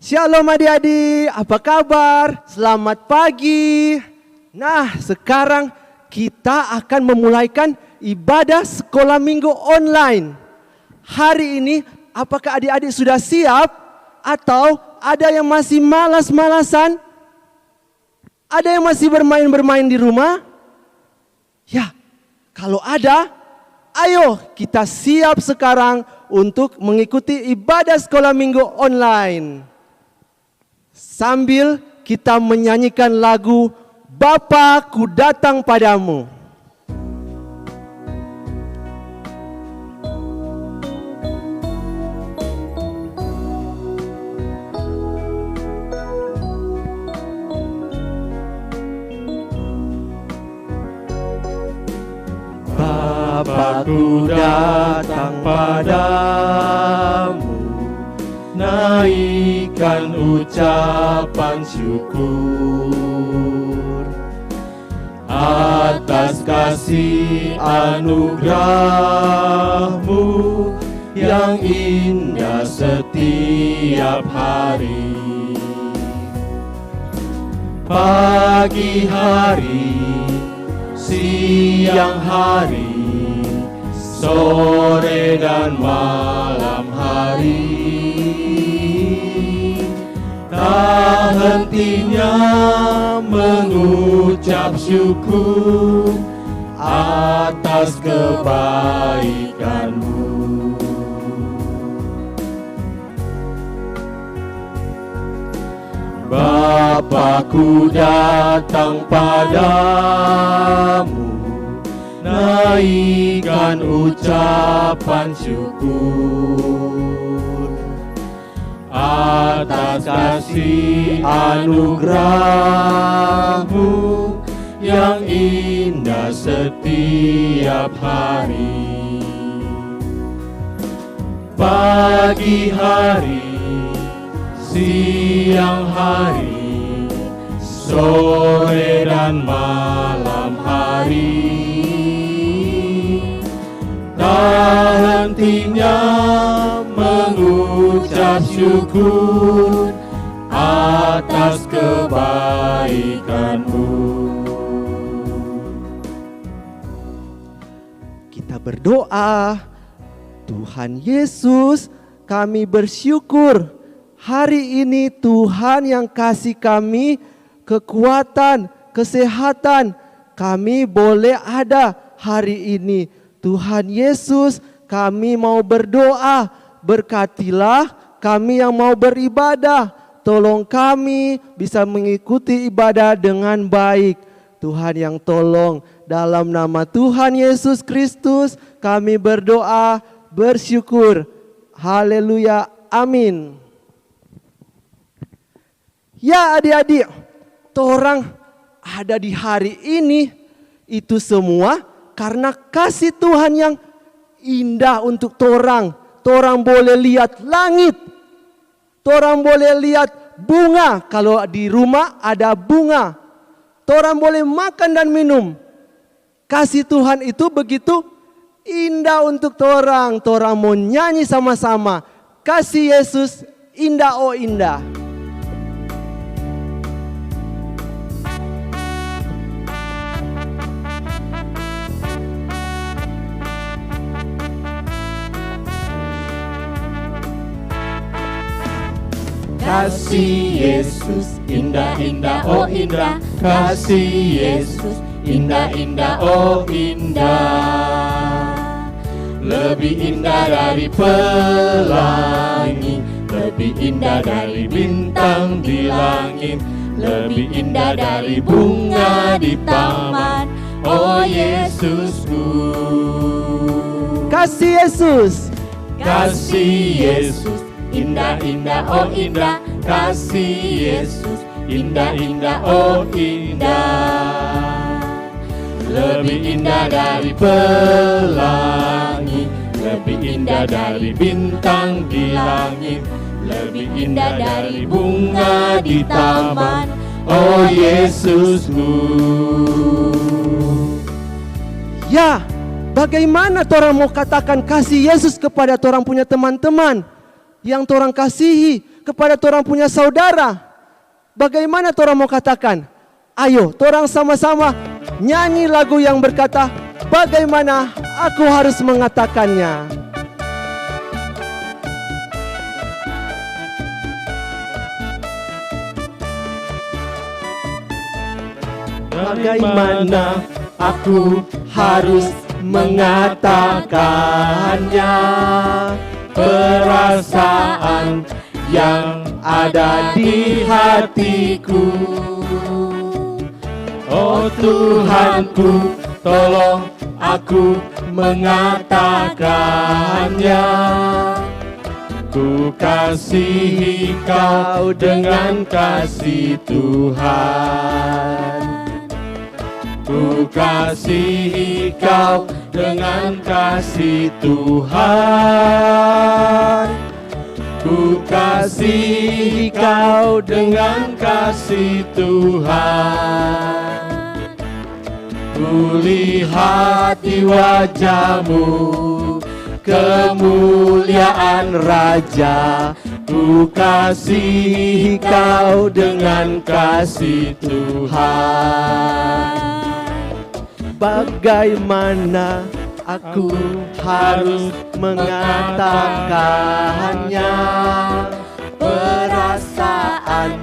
Shalom adik-adik, apa kabar? Selamat pagi. Nah, sekarang kita akan memulaikan ibadah sekolah minggu online. Hari ini, apakah adik-adik sudah siap? Atau ada yang masih malas-malasan? Ada yang masih bermain-bermain di rumah? Ya, kalau ada, ayo kita siap sekarang untuk mengikuti ibadah sekolah minggu online. Sambil kita menyanyikan lagu Bapa ku datang padamu. Bapa-Ku datang padamu, naikkan ucapan syukur atas kasih anugerah-Mu yang indah setiap hari. Pagi hari, siang hari, sore dan malam hari, tak hentinya mengucap syukur atas kebaikan-Mu. Bapa-Ku datang padamu, naikkan ucapan syukur atas kasih anugerah-Mu yang indah setiap hari. Pagi hari, siang hari, sore dan malam hari, tak hentinya mengucap syukur atas kebaikan-Mu. Kita berdoa. Tuhan Yesus, kami bersyukur hari ini Tuhan yang kasih kami kekuatan, kesehatan. Kami boleh ada hari ini. Tuhan Yesus, kami mau berdoa, berkatilah kami yang mau beribadah. Tolong kami bisa mengikuti ibadah dengan baik. Tuhan yang tolong, dalam nama Tuhan Yesus Kristus kami berdoa, bersyukur. Haleluya, amin. Ya adik-adik, torang ada di hari ini itu semua karena kasih Tuhan yang indah untuk torang. Torang boleh lihat langit. Torang boleh lihat bunga. Kalau di rumah ada bunga. Torang boleh makan dan minum. Kasih Tuhan itu begitu indah untuk torang. Torang mau nyanyi sama-sama. Kasih Yesus indah oh indah. Kasih Yesus indah-indah oh indah, kasih Yesus indah-indah oh indah. Lebih indah dari pelangi, lebih indah dari bintang di langit, lebih indah dari bunga di taman, oh Yesusku. Kasih Yesus, kasih Yesus indah-indah oh indah, kasih Yesus indah-indah oh indah. Lebih indah dari pelangi, lebih indah dari bintang di langit, lebih indah dari bunga di taman, oh Yesusku. Ya, bagaimana torang mau katakan kasih Yesus kepada torang punya teman-teman yang torang kasihi? kepada torang punya saudara. Bagaimana torang mau katakan? Ayo, torang sama-sama nyanyi lagu yang berkata, bagaimana aku harus mengatakannya. Bagaimana aku harus mengatakannya, perasaan yang ada di hatiku. Oh Tuhanku, tolong aku mengatakannya. Ku kasihi Kau dengan kasih Tuhan. Ku kasihi Kau dengan kasih Tuhan. Ku kasihi Kau dengan kasih Tuhan. Ku lihat di wajah-Mu kemuliaan Raja. Ku kasihi Kau dengan kasih Tuhan. Bagaimana aku harus mengatakannya, perasaan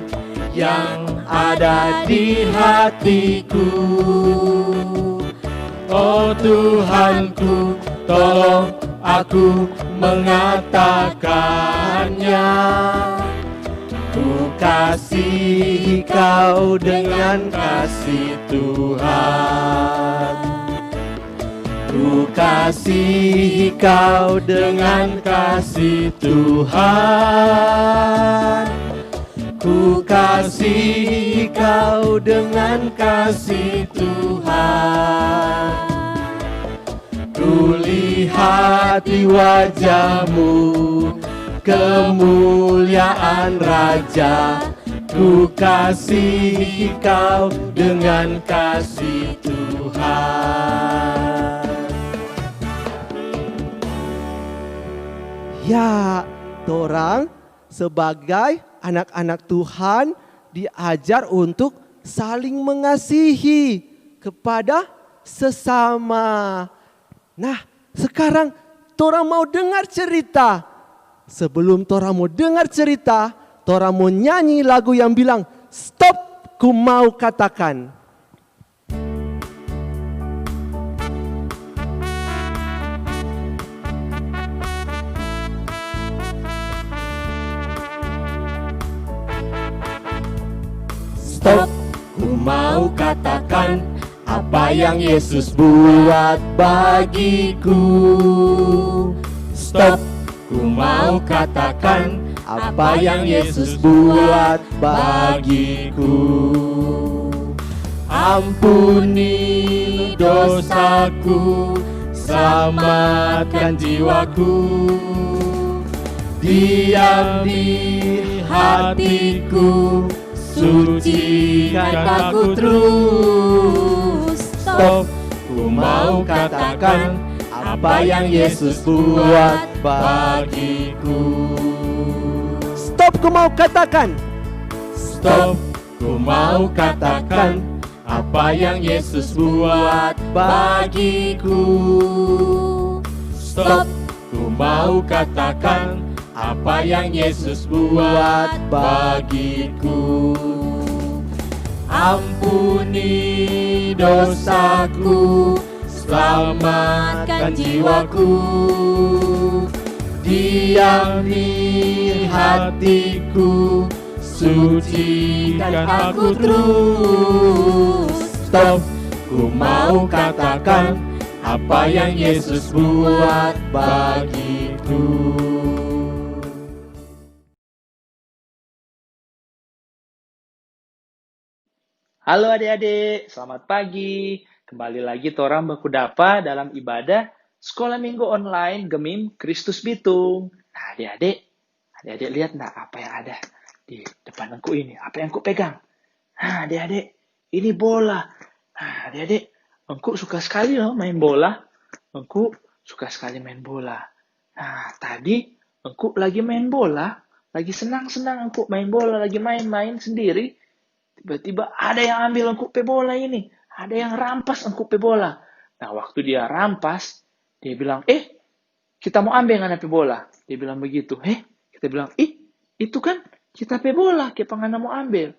yang ada di hatiku. Oh Tuhanku, tolong aku mengatakannya. Ku kasihi Kau dengan kasih Tuhan. Ku kasihi Kau dengan kasih Tuhan. Ku kasihi Kau dengan kasih Tuhan. Ku lihat di wajah-Mu kemuliaan Raja. Ku kasihi Kau dengan kasih Tuhan. Ya, torang sebagai anak-anak Tuhan diajar untuk saling mengasihi kepada sesama. Nah, sekarang torang mau dengar cerita. Sebelum torang mau dengar cerita, torang mau nyanyi lagu yang bilang, stop, ku mau katakan. Stop, ku mau katakan apa yang Yesus buat bagiku. Stop, ku mau katakan apa yang Yesus buat bagiku. Ampuni dosaku, selamatkan jiwaku. Diam di hatiku, sucikan aku terus. Stop, ku mau katakan apa yang Yesus buat bagiku. Stop, ku mau katakan. Stop, ku mau katakan apa yang Yesus buat bagiku. Stop, ku mau katakan apa yang Yesus buat bagiku. Ampuni dosaku, selamatkan jiwaku. Diam di hatiku, sucikan aku terus. Stop, ku mau katakan apa yang Yesus buat bagiku. Halo adik-adik, selamat pagi. Kembali lagi torang baku dapa dalam ibadah Sekolah Minggu Online Gemim Kristus Bitung. Nah adik-adik lihat enggak apa yang ada di depan engku ini? Apa yang engku pegang? Nah adik-adik, ini bola. Nah adik-adik, engku suka sekali loh main bola. Engku suka sekali main bola. Nah tadi engku lagi main bola, lagi senang-senang engkau main bola, lagi main-main sendiri, tiba-tiba ada yang ambil engkau pe bola ini, ada yang rampas engkau pe bola. Nah, waktu dia rampas, dia bilang, kita mau ambil ngana pe bola. Dia bilang begitu. Kita bilang, itu kan kita pe bola, kita ngana mau ambil.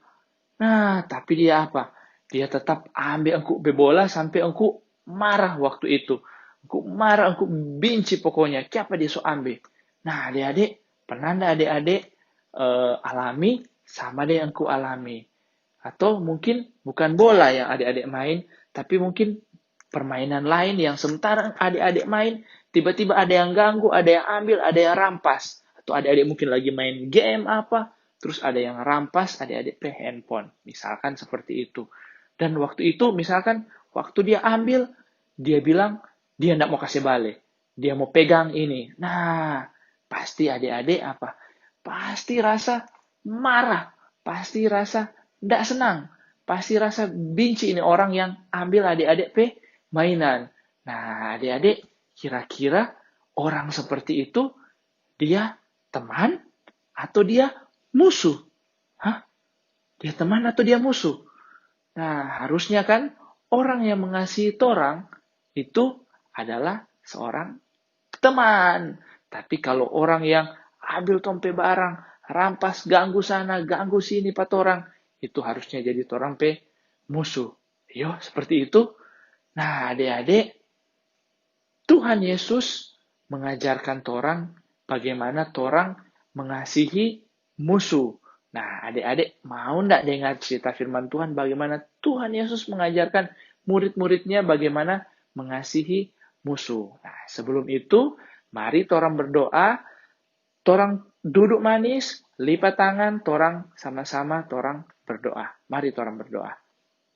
Nah, tapi dia apa? Dia tetap ambil engkau pe bola sampai engkau marah waktu itu. Engkau marah, engkau benci pokoknya. Siapa dia so ambil? Nah, adik-adik, pernah enggak adik-adik alami sama dia yang engkau alami? Atau mungkin bukan bola yang adik-adik main, tapi mungkin permainan lain yang sementara adik-adik main, tiba-tiba ada yang ganggu, ada yang ambil, ada yang rampas. Atau adik-adik mungkin lagi main game apa, terus ada yang rampas adik-adik pe handphone. Misalkan seperti itu. Dan waktu itu misalkan waktu dia ambil, dia bilang dia tidak mau kasih balik. Dia mau pegang ini. Nah, pasti adik-adik apa? Pasti rasa marah. Pasti rasa tidak senang. Pasti rasa benci ini orang yang ambil adik-adik pe mainan. Nah, adik-adik, kira-kira orang seperti itu dia teman atau dia musuh? Dia teman atau dia musuh? Nah, harusnya kan orang yang mengasihi orang itu adalah seorang teman. Tapi kalau orang yang ambil tompe barang, rampas, ganggu sana, ganggu sini patorang, itu harusnya jadi torang pe musuh. Yo, seperti itu. Nah, adik-adik, Tuhan Yesus mengajarkan torang bagaimana torang mengasihi musuh. Nah, adik-adik mau ndak dengar cerita firman Tuhan bagaimana Tuhan Yesus mengajarkan murid-muridnya bagaimana mengasihi musuh. Nah, sebelum itu, mari torang berdoa, torang duduk manis, lipat tangan, torang sama-sama torang berdoa. Mari torang berdoa.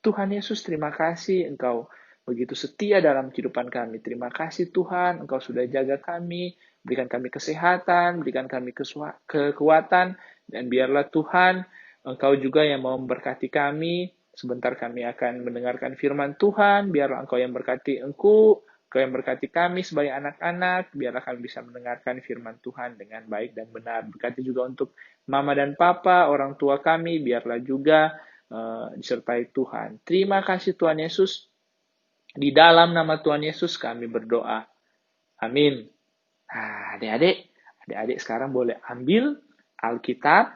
Tuhan Yesus, terima kasih Engkau begitu setia dalam kehidupan kami. Terima kasih Tuhan, Engkau sudah jaga kami, berikan kami kesehatan, berikan kami kekuatan, dan biarlah Tuhan, Engkau juga yang mau memberkati kami. Sebentar kami akan mendengarkan firman Tuhan, biarlah Engkau yang berkati Engkau yang berkati kami sebagai anak-anak, biarlah kami bisa mendengarkan firman Tuhan dengan baik dan benar. Berkati juga untuk mama dan papa, orang tua kami, biarlah juga disertai Tuhan. Terima kasih Tuhan Yesus. Di dalam nama Tuhan Yesus kami berdoa. Amin. Nah, adik-adik sekarang boleh ambil Alkitab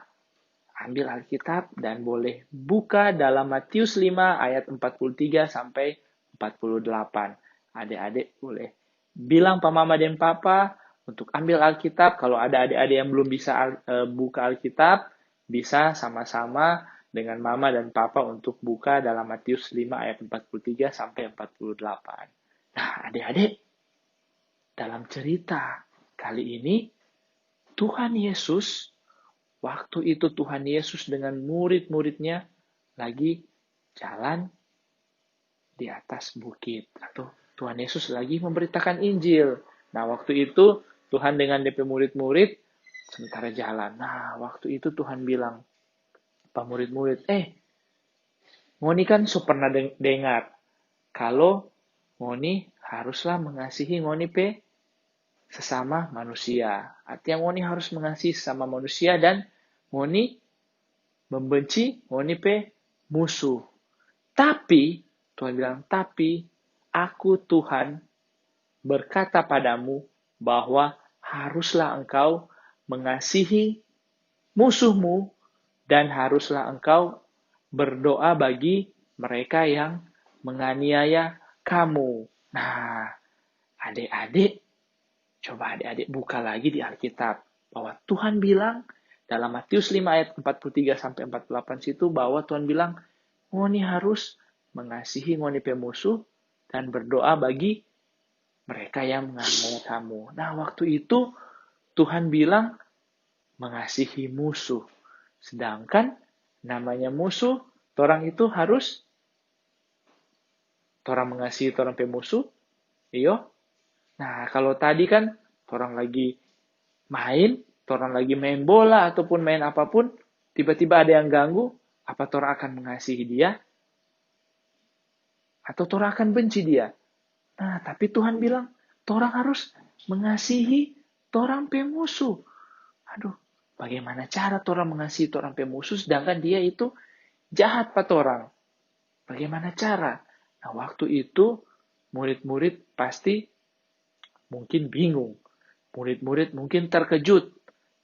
dan boleh buka dalam Matius 5 ayat 43 sampai 48. Adik-adik boleh bilang Pak Mama dan Papa untuk ambil Alkitab. Kalau ada adik-adik yang belum bisa buka Alkitab, bisa sama-sama dengan Mama dan Papa untuk buka dalam Matius 5 ayat 43 sampai 48. Nah, adik-adik, dalam cerita kali ini, Tuhan Yesus, waktu itu Tuhan Yesus dengan murid-muridnya lagi jalan di atas bukit. Atau Tuhan Yesus lagi memberitakan Injil. Nah, waktu itu Tuhan dengan DP murid-murid sementara jalan. Nah, waktu itu Tuhan bilang, Pak murid-murid, Ngoni kan so pernah dengar, kalau Ngoni haruslah mengasihi Ngoni pe sesama manusia. Artinya Ngoni harus mengasihi sesama manusia dan Ngoni membenci Ngoni pe musuh. Tapi, Tuhan bilang, tapi aku Tuhan berkata padamu bahwa haruslah engkau mengasihi musuhmu dan haruslah engkau berdoa bagi mereka yang menganiaya kamu. Nah, adik-adik, coba adik-adik buka lagi di Alkitab. Bahwa Tuhan bilang dalam Matius 5 ayat 43 sampai 48 situ bahwa Tuhan bilang, Ngoni harus mengasihi Ngoni pe musuh dan berdoa bagi mereka yang menganiaya kamu. Nah, waktu itu Tuhan bilang mengasihi musuh. Sedangkan namanya musuh, orang itu harus orang mengasihi orang pe musuh. Iyo. Nah, kalau tadi kan orang lagi main bola ataupun main apapun, tiba-tiba ada yang ganggu, apa orang akan mengasihi dia? Atau orang akan benci dia? Nah, tapi Tuhan bilang, orang harus mengasihi orang pe musuh. Aduh, Bagaimana cara torang mengasihi torang pe musuh sedangkan dia itu jahat pa torang? Bagaimana cara? Nah, waktu itu murid-murid pasti mungkin bingung. Murid-murid mungkin terkejut.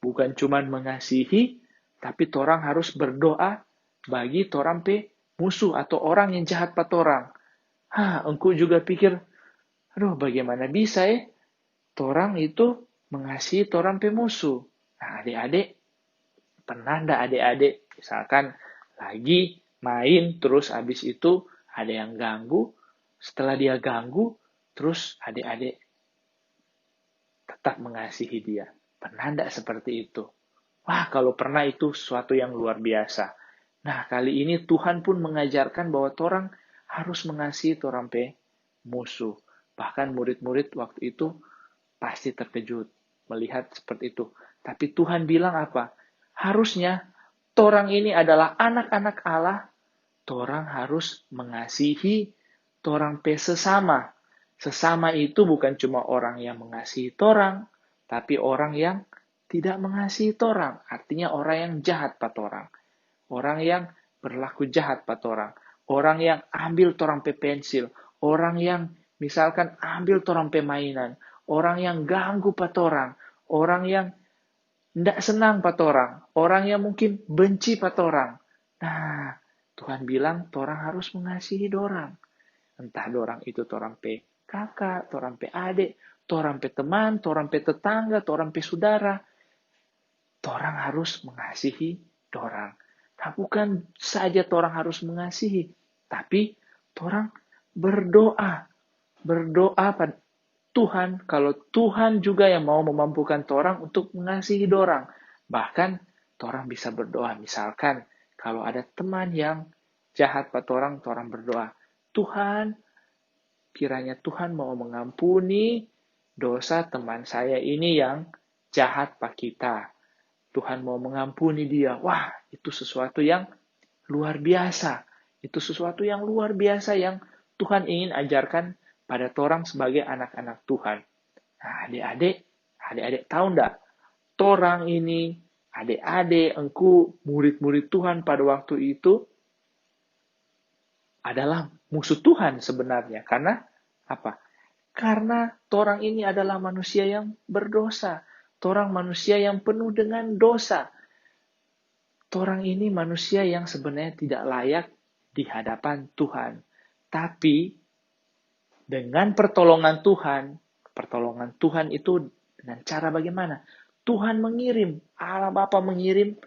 Bukan cuma mengasihi, tapi torang harus berdoa bagi torang pe musuh atau orang yang jahat pa torang. Engkau juga pikir, aduh bagaimana bisa ya? Torang itu mengasihi torang pe musuh. Nah, adik-adik, pernah ndak adik-adik misalkan lagi main terus habis itu ada yang ganggu, setelah dia ganggu, terus adik-adik tetap mengasihi dia. Pernah ndak seperti itu? Wah, kalau pernah itu sesuatu yang luar biasa. Nah, kali ini Tuhan pun mengajarkan bahwa torang harus mengasihi torang pe musuh. Bahkan murid-murid waktu itu pasti terkejut melihat seperti itu. Tapi Tuhan bilang apa? Harusnya torang ini adalah anak-anak Allah, torang harus mengasihi torang pe sesama. Sesama itu bukan cuma orang yang mengasihi torang, tapi orang yang tidak mengasihi torang. Artinya orang yang jahat pa torang. Orang yang berlaku jahat pa torang. Orang yang ambil torang pe pensil. Orang yang misalkan ambil torang pe mainan. Orang yang ganggu pa torang. Orang yang tidak senang pa torang. Orang yang mungkin benci pa torang. Nah, Tuhan bilang torang harus mengasihi dorang. Entah dorang itu torang pe kakak, torang pe adik, torang pe teman, torang pe tetangga, torang pe saudara. Torang harus mengasihi dorang. Nah, bukan saja torang harus mengasihi, tapi torang berdoa. Berdoa pada Tuhan, kalau Tuhan juga yang mau memampukan torang untuk mengasihi dorang. Bahkan torang bisa berdoa. Misalkan kalau ada teman yang jahat pada torang, torang berdoa. Tuhan, kiranya Tuhan mau mengampuni dosa teman saya ini yang jahat pak kita. Tuhan mau mengampuni dia. Wah, itu sesuatu yang luar biasa. Itu sesuatu yang luar biasa yang Tuhan ingin ajarkan pada torang sebagai anak-anak Tuhan. Nah, adik-adik tahu enggak? Torang ini, adik-adik, engkau, murid-murid Tuhan pada waktu itu adalah musuh Tuhan sebenarnya. Karena apa? Karena torang ini adalah manusia yang berdosa. Torang manusia yang penuh dengan dosa. Torang ini manusia yang sebenarnya tidak layak di hadapan Tuhan. Tapi dengan pertolongan Tuhan itu dengan cara bagaimana? Tuhan mengirim, Allah Bapa mengirim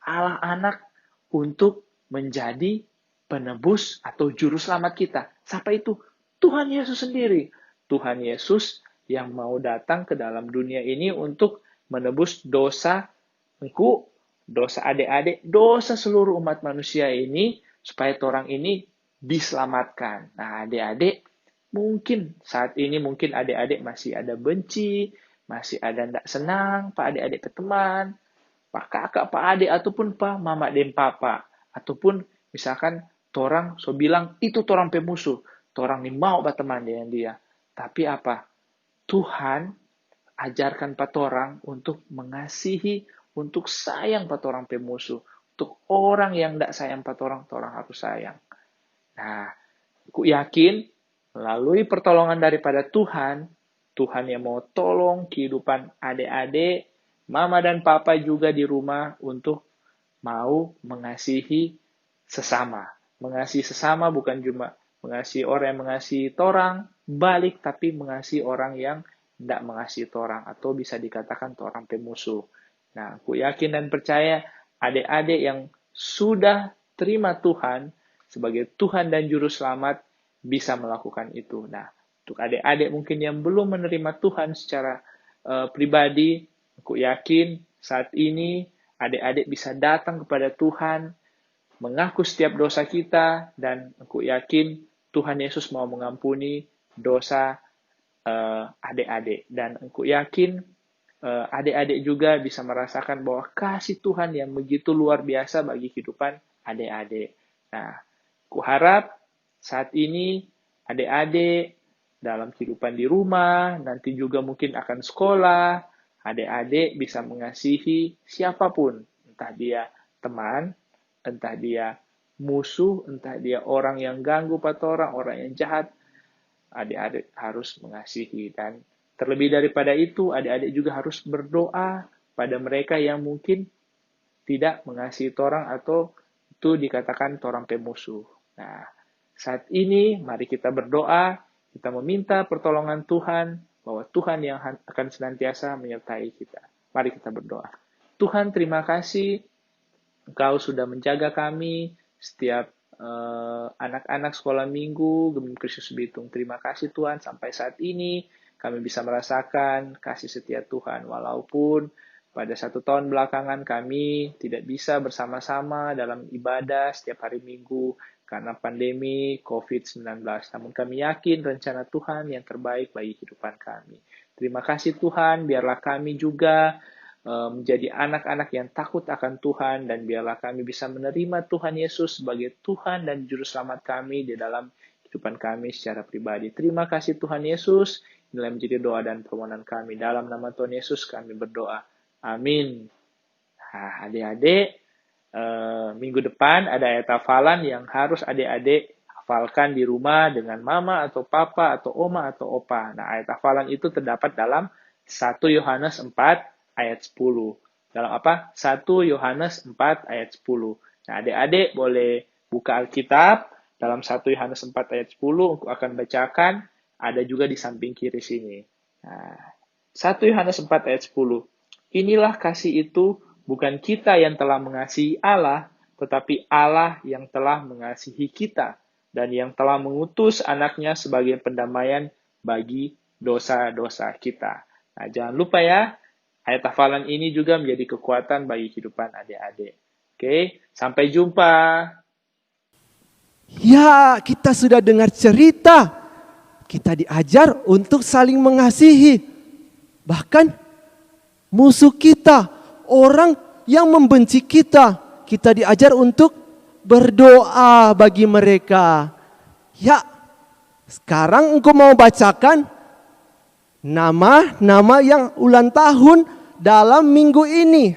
Allah Anak untuk menjadi penebus atau juru selamat kita. Siapa itu? Tuhan Yesus sendiri. Tuhan Yesus yang mau datang ke dalam dunia ini untuk menebus dosa engkau, dosa adik-adik, dosa seluruh umat manusia ini, supaya orang ini diselamatkan. Nah, adik-adik, mungkin saat ini mungkin adik-adik masih ada benci, masih ada tidak senang, pak adik-adik ke teman, pak kakak, pak adik, ataupun pak mama dan papa. Ataupun misalkan torang so bilang, itu torang pemusuh. Torang ini mau berteman dengan dia. Tapi apa? Tuhan ajarkan patorang untuk mengasihi, untuk sayang patorang pemusuh. Untuk orang yang tidak sayang patorang, torang harus sayang. Nah, aku yakin melalui pertolongan daripada Tuhan, Tuhan yang mau tolong kehidupan adik-adik, mama dan papa juga di rumah untuk mau mengasihi sesama. Mengasihi sesama bukan cuma mengasihi orang yang mengasihi torang, balik, tapi mengasihi orang yang tidak mengasihi torang, atau bisa dikatakan torang pemusuh. Nah, aku yakin dan percaya adik-adik yang sudah terima Tuhan sebagai Tuhan dan Juru Selamat bisa melakukan itu. Nah, untuk adik-adik mungkin yang belum menerima Tuhan secara pribadi, aku yakin saat ini adik-adik bisa datang kepada Tuhan, mengaku setiap dosa kita, dan aku yakin Tuhan Yesus mau mengampuni dosa adik-adik. Dan aku yakin adik-adik juga bisa merasakan bahwa kasih Tuhan yang begitu luar biasa bagi kehidupan adik-adik. Nah, aku harap saat ini adik-adik dalam kehidupan di rumah, nanti juga mungkin akan sekolah, adik-adik bisa mengasihi siapapun, entah dia teman, entah dia musuh, entah dia orang yang ganggu atau orang yang jahat, adik-adik harus mengasihi. Dan terlebih daripada itu, adik-adik juga harus berdoa pada mereka yang mungkin tidak mengasihi torang atau itu dikatakan torang pemusuh. Nah, saat ini mari kita berdoa, kita meminta pertolongan Tuhan, bahwa Tuhan yang akan senantiasa menyertai kita. Mari kita berdoa. Tuhan, terima kasih Engkau sudah menjaga kami setiap anak-anak sekolah minggu Gemim Kristus Bitung. Terima kasih Tuhan, sampai saat ini kami bisa merasakan kasih setia Tuhan. Walaupun pada 1 tahun belakangan kami tidak bisa bersama-sama dalam ibadah setiap hari Minggu karena pandemi COVID-19. Namun kami yakin rencana Tuhan yang terbaik bagi kehidupan kami. Terima kasih Tuhan, biarlah kami juga menjadi anak-anak yang takut akan Tuhan, dan biarlah kami bisa menerima Tuhan Yesus sebagai Tuhan dan Juru Selamat kami di dalam kehidupan kami secara pribadi. Terima kasih Tuhan Yesus, inilah menjadi doa dan permohonan kami. Dalam nama Tuhan Yesus kami berdoa. Amin. Nah, adik-adik, minggu depan ada ayat hafalan yang harus adik-adik hafalkan di rumah dengan mama atau papa atau oma atau opa. Nah, ayat hafalan itu terdapat dalam 1 Yohanes 4 ayat 10. Dalam apa? 1 Yohanes 4 ayat 10. Nah, adik-adik boleh buka Alkitab dalam 1 Yohanes 4 ayat 10. Aku akan bacakan. Ada juga di samping kiri sini. Nah, 1 Yohanes 4 ayat 10. Inilah kasih itu, bukan kita yang telah mengasihi Allah, tetapi Allah yang telah mengasihi kita, dan yang telah mengutus anaknya sebagai pendamaian bagi dosa-dosa kita. Nah, jangan lupa ya, ayat hafalan ini juga menjadi kekuatan bagi kehidupan adik-adik. Oke, sampai jumpa. Ya, kita sudah dengar cerita. Kita diajar untuk saling mengasihi. Bahkan musuh kita, orang yang membenci kita, kita diajar untuk berdoa bagi mereka. Ya, sekarang engkau mau bacakan nama-nama yang ulang tahun dalam minggu ini.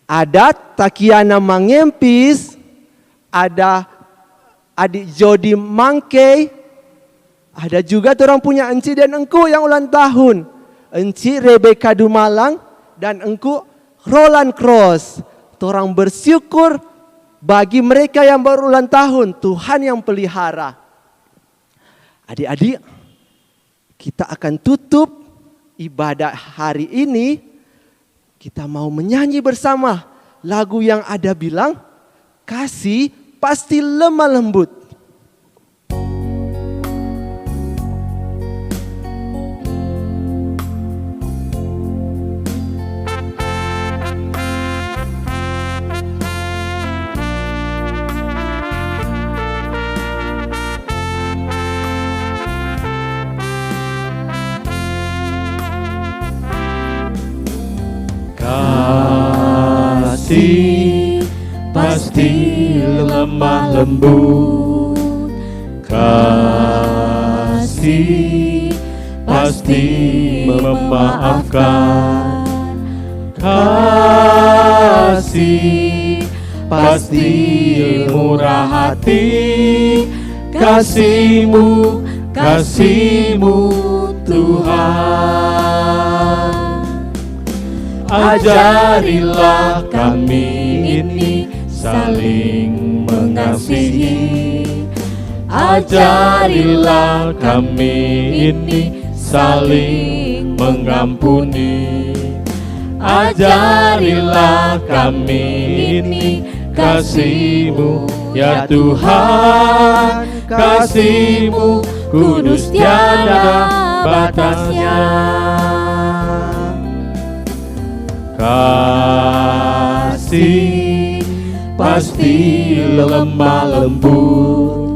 Ada Takiana Mangempis, ada adik Jody Mangkei, ada juga orang punya Enci dan Engku yang ulang tahun. Enci Rebecca Dumalang dan Engku Roland Cross. Orang bersyukur bagi mereka yang berulang tahun, Tuhan yang pelihara. Adik-adik, kita akan tutup ibadah hari ini. Kita mau menyanyi bersama lagu yang ada bilang, kasih pasti lemah lembut. Kasih pasti lemah lembut, kasih pasti memaafkan, kasih pasti murah hati, kasih-Mu Tuhan. Ajarilah kami ini saling mengasihi, ajarilah kami ini saling mengampuni, ajarilah kami ini kasih-Mu ya Tuhan, kasih-Mu kudus tiada batasnya. Kasih pasti lemah lembut,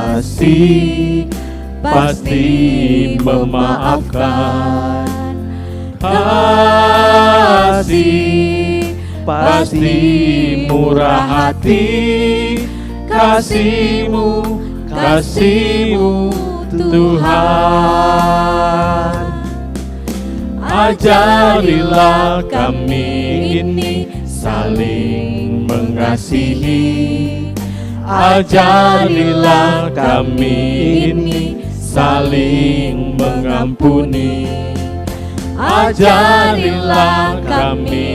kasih pasti memaafkan, kasih pasti murah hati, kasih-Mu Tuhan. Ajarilah kami ini saling mengasihi. Ajarilah kami ini saling mengampuni. Ajarilah kami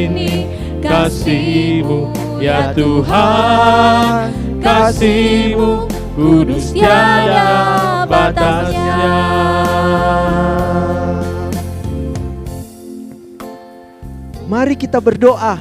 ini kasih-Mu ya Tuhan, kasih-Mu kudus tiada batasnya. Mari kita berdoa.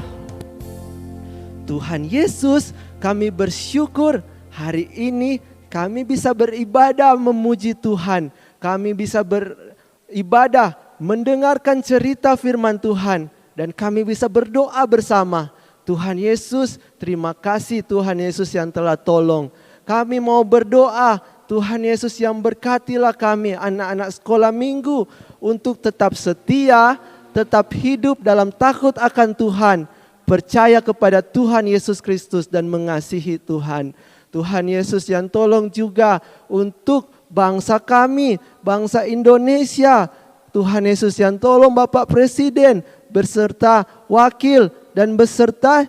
Tuhan Yesus, kami bersyukur hari ini kami bisa beribadah memuji Tuhan. Kami bisa beribadah mendengarkan cerita firman Tuhan. Dan kami bisa berdoa bersama. Tuhan Yesus, terima kasih Tuhan Yesus yang telah tolong. Kami mau berdoa, Tuhan Yesus yang berkatilah kami anak-anak sekolah minggu untuk tetap setia, tetap hidup dalam takut akan Tuhan, percaya kepada Tuhan Yesus Kristus dan mengasihi Tuhan. Tuhan Yesus yang tolong juga untuk bangsa kami, bangsa Indonesia. Tuhan Yesus yang tolong Bapak Presiden beserta wakil dan beserta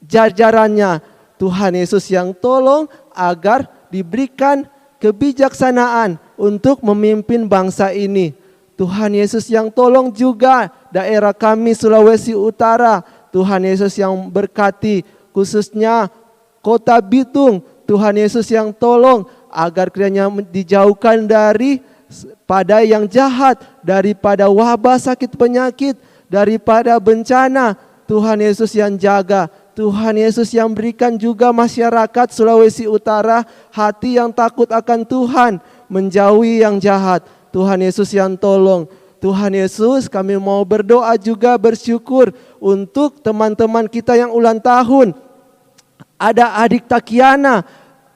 jajarannya. Tuhan Yesus yang tolong agar diberikan kebijaksanaan untuk memimpin bangsa ini. Tuhan Yesus yang tolong juga daerah kami Sulawesi Utara. Tuhan Yesus yang berkati khususnya Kota Bitung. Tuhan Yesus yang tolong agar kiranya dijauhkan daripada yang jahat, daripada wabah sakit penyakit, daripada bencana. Tuhan Yesus yang jaga. Tuhan Yesus yang berikan juga masyarakat Sulawesi Utara hati yang takut akan Tuhan, menjauhi yang jahat. Tuhan Yesus yang tolong. Tuhan Yesus, kami mau berdoa juga bersyukur untuk teman-teman kita yang ulang tahun. Ada adik Takiana,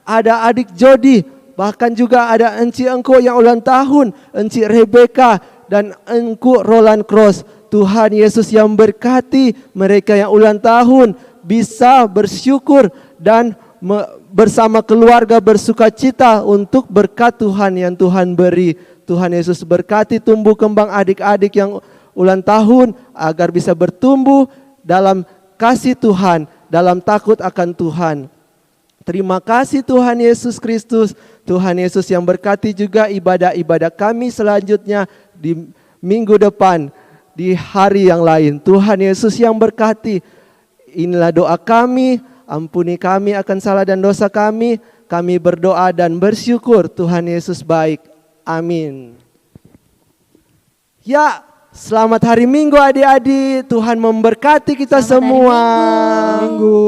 ada adik Jody, bahkan juga ada Enci Engko yang ulang tahun, Enci Rebecca dan Engku Roland Cross. Tuhan Yesus yang berkati mereka yang ulang tahun bisa bersyukur dan bersama keluarga bersuka cita untuk berkat Tuhan yang Tuhan beri. Tuhan Yesus berkati tumbuh kembang adik-adik yang ulang tahun agar bisa bertumbuh dalam kasih Tuhan, dalam takut akan Tuhan. Terima kasih Tuhan Yesus Kristus. Tuhan Yesus yang berkati juga ibadah-ibadah kami selanjutnya di minggu depan, di hari yang lain. Tuhan Yesus yang berkati. Inilah doa kami, ampuni kami akan salah dan dosa kami. Kami berdoa dan bersyukur Tuhan Yesus baik. Amin. Ya, selamat hari Minggu adik-adik. Tuhan memberkati kita Selamat hari semua. Minggu.